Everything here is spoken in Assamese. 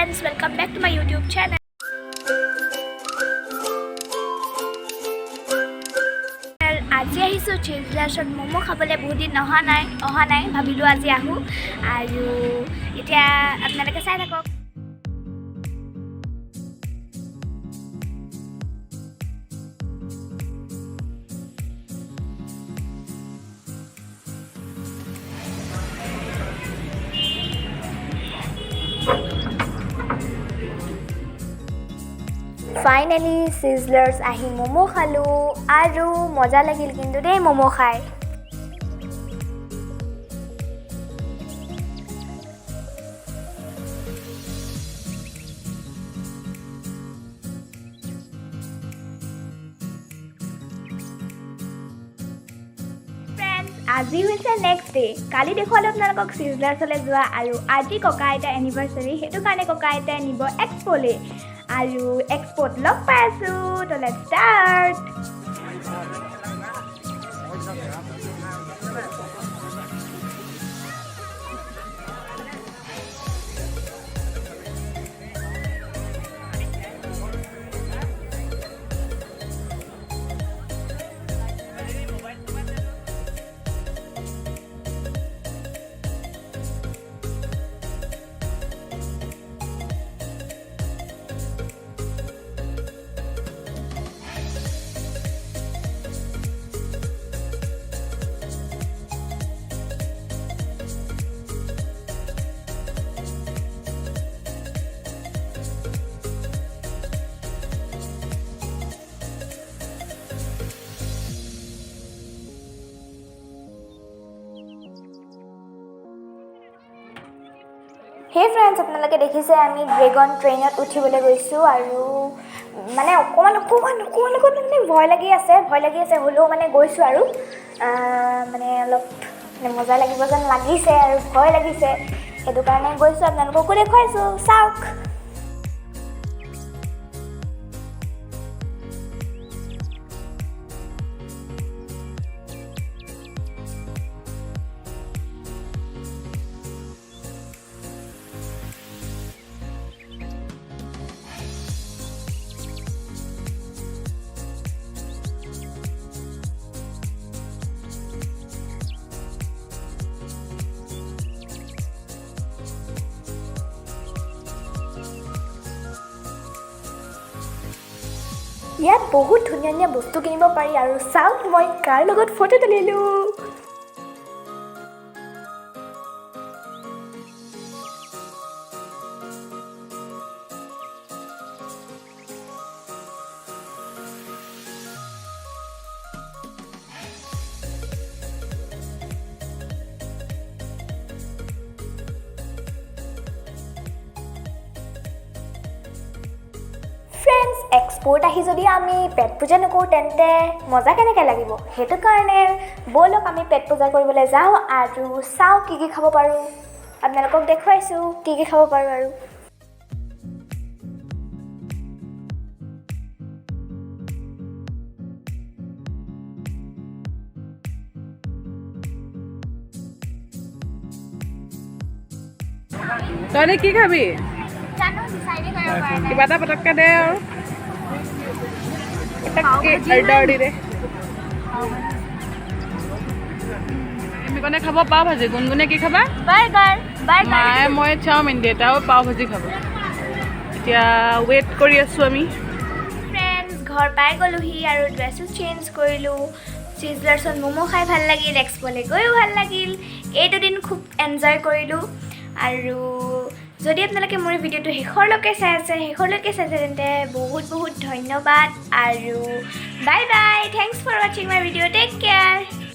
friends, welcome back to my YouTube channel. আজি আহিছো চিজলাছত মোমো খাবলে বহুত দিন অহা নাই ভাবিলো আজি আহো আৰু এতিয়া আপোনালোকে চাই থাকক Finally, Sizzlers ahi momo khalu aru moja lagil kintu dei momo khai. Friends, আজি হৈছে next day. কালি দেখুৱালো আপোনালোকক Sizzlers হলে যোৱা আৰু আজি Koka-Aaita anniversary হেতু কাৰণে Koka-Aaita নিব এক্সপোলে আৰু এক্সপোৰ্ট লগ পাইছো তো লেটস স্টাৰ্ট Hey friends, আপোনালোকে দেখিছে আমি ড্ৰেগন ট্ৰেইনত উঠিবলৈ গৈছো আৰু মানে অকমান ভয় লাগি আছে হলো মানে গৈছো আৰু মানে অলপ মজা লাগিব যেন লাগিছে আৰু ভয় লাগিছে হেতু কাৰণে গৈছো আপোনালোকক দেখাইছো চাওক ইয়াত বহুত ধুনীয়া বস্তু কিনিব পাৰি আৰু চাওক মই কাৰ লগত photo তুলিলো Friends, export ahi jodi ami pet puja nako tente moja keneke lagibo hetu karone bolok ami pet puja koribole jao aru sao ki khabo paru apnalokok dekhoisu ki khabo paru aru তই কি খাবি জানো ডিসাইড কৰিব পৰা নাই কিবা এটা পটককে দে আৰু পটককে অৰ্ডাৰ দে আমি কোনে খাব পাও ভাজি গুনগুনে কি খাবা বাৰ্গাৰ মায়ে মই চাওমিন দে তাও পাও ভাজি খাব এতিয়া ওয়েট কৰি আছো আমি ফ্ৰেন্ডছ ঘৰ পাই গলোহি আৰু ড্ৰেছও চেঞ্জ কৰিলো Sizzlersত মোমো খাই ভাল লাগিল এক্সপোলে গৈও ভাল লাগিল এই দুদিন খুব এনজয় কৰিলো আৰু যদি আপোনালোকে মোৰ ভিডিওটো শেষৰলৈকে চাইছে তেন্তে বহুত ধন্যবাদ আৰু bye bye thanks for watching my video take care